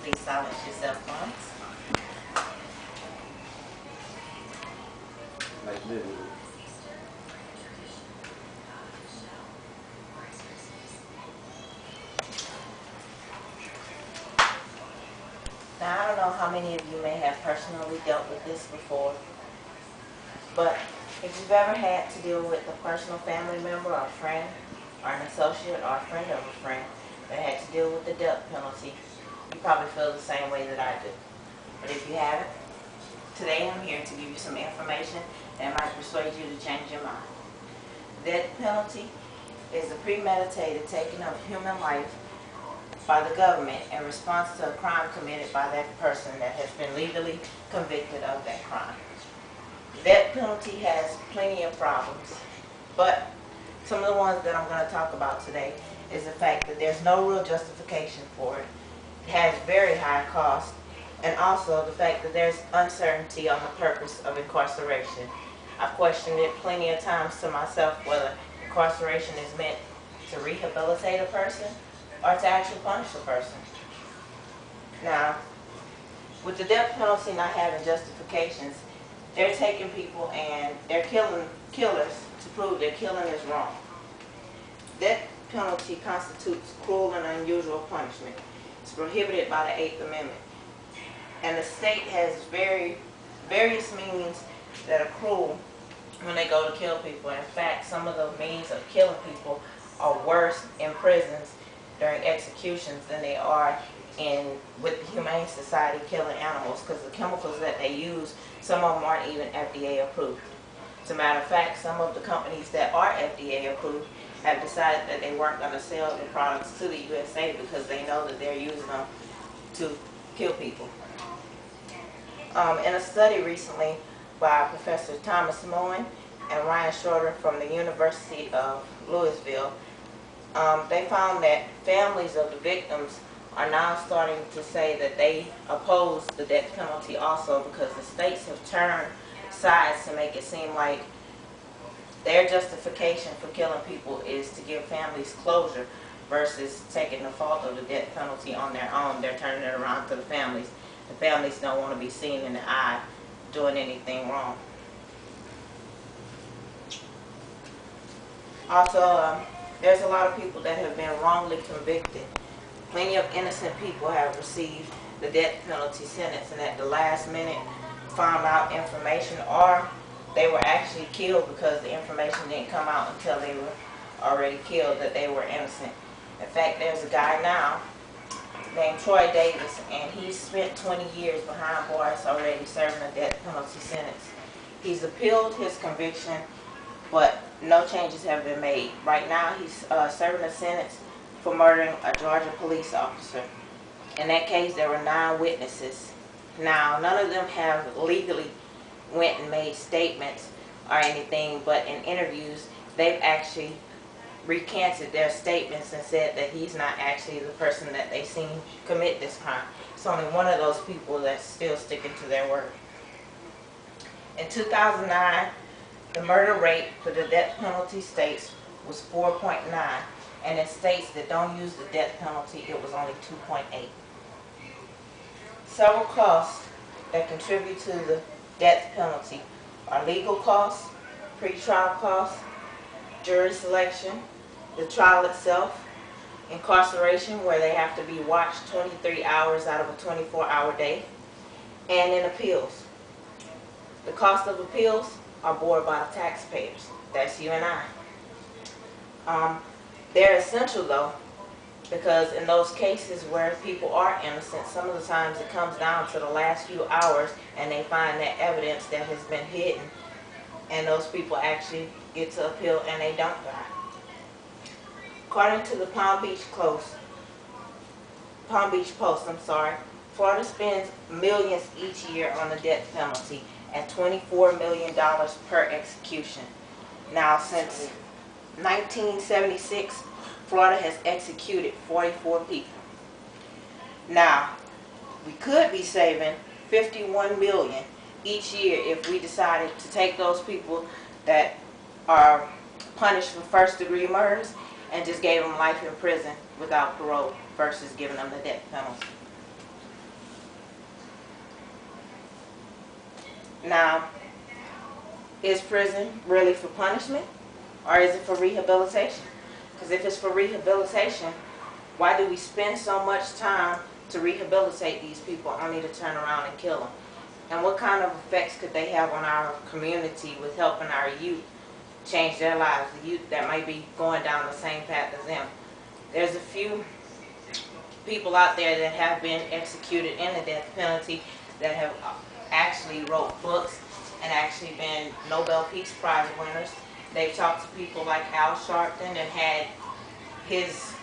Please silence your cell phones. Like literally. Now, I don't know how many of you may have personally dealt with this before, but if you've ever had to deal with a personal family member or a friend, or an associate or a friend of a friend that had to deal with the death penalty, you probably feel the same way that I do. But if you haven't, today I'm here to give you some information that might persuade you to change your mind. Death penalty is a premeditated taking of human life by the government in response to a crime committed by that person that has been legally convicted of that crime. The death penalty has plenty of problems, but some of the ones that I'm going to talk about today is the fact that there's no real justification for it. It has very high cost, and also the fact that there's uncertainty on the purpose of incarceration. I've questioned it plenty of times to myself whether incarceration is meant to rehabilitate a person or to actually punish a person. Now, with the death penalty not having justifications, they're taking people and they're killing killers to prove that killing is wrong. Death penalty constitutes cruel and unusual punishment. It's prohibited by the 8th Amendment. And the state has various means that are cruel when they go to kill people. In fact, some of the means of killing people are worse in prisons during executions than they are with the Humane Society killing animals, because the chemicals that they use, some of them aren't even FDA approved. As a matter of fact, some of the companies that are FDA approved have decided that they weren't going to sell the products to the USA because they know that they're using them to kill people. In a study recently by Professor Thomas Moen and Ryan Schroeder from the University of Louisville, they found that families of the victims are now starting to say that they oppose the death penalty also, because the states have turned sides to make it seem like their justification for killing people is to give families closure versus taking the fault of the death penalty on their own. They're turning it around to the families. The families don't want to be seen in the eye doing anything wrong. Also, there's a lot of people that have been wrongly convicted. Plenty of innocent people have received the death penalty sentence and at the last minute found out information, or they were actually killed because the information didn't come out until they were already killed, that they were innocent. In fact, there's a guy now named Troy Davis, and he's spent 20 years behind bars already serving a death penalty sentence. He's appealed his conviction, but no changes have been made. Right now, he's serving a sentence for murdering a Georgia police officer. In that case, there were 9 witnesses. Now, none of them have legally went and made statements or anything, but in interviews, they've actually recanted their statements and said that he's not actually the person that they seen commit this crime. It's only one of those people that's still sticking to their word. In 2009, the murder rate for the death penalty states was 4.9, and in states that don't use the death penalty, it was only 2.8. Several costs that contribute to the death penalty are legal costs, pretrial costs, jury selection, the trial itself, incarceration where they have to be watched 23 hours out of a 24-hour day, and in appeals. The cost of appeals are borne by the taxpayers. That's you and I. They're essential though, because in those cases where people are innocent, some of the times it comes down to the last few hours and they find that evidence that has been hidden, and those people actually get to appeal and they don't die. According to the Palm Beach Post, Florida spends millions each year on the death penalty at $24 million per execution. Now, since 1976, Florida has executed 44 people. Now, we could be saving $51 million each year if we decided to take those people that are punished for first-degree murders and just gave them life in prison without parole versus giving them the death penalty. Now, is prison really for punishment, or is it for rehabilitation? Because if it's for rehabilitation, why do we spend so much time to rehabilitate these people only to turn around and kill them? And what kind of effects could they have on our community with helping our youth change their lives, the youth that might be going down the same path as them? There's a few people out there that have been executed in the death penalty that have actually wrote books and actually been Nobel Peace Prize winners. They've talked to people like Al Sharpton and had his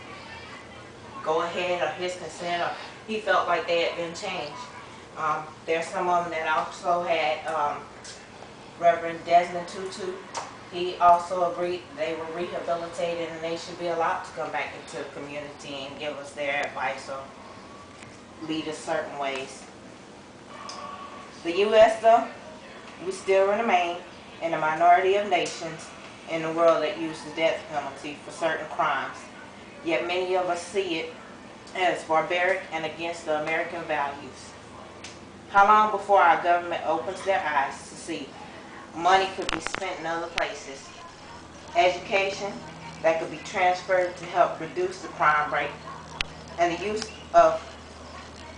go ahead or his consent, or he felt like they had been changed. There's some of them that also had Reverend Desmond Tutu. He also agreed they were rehabilitated and they should be allowed to come back into the community and give us their advice or lead us certain ways. The U.S. though, we still remain in the minority of nations in the world that use the death penalty for certain crimes. Yet many of us see it as barbaric and against the American values. How long before our government opens their eyes to see money could be spent in other places? Education that could be transferred to help reduce the crime rate, and the use of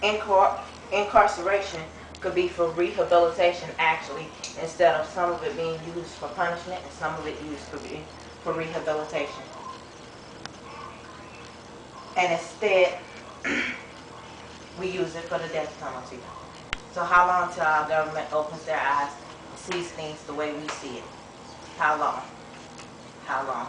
incarceration could be for rehabilitation actually, instead of some of it being used for punishment and some of it used for rehabilitation. And instead, we use it for the death penalty. So how long till our government opens their eyes and sees things the way we see it? How long? How long?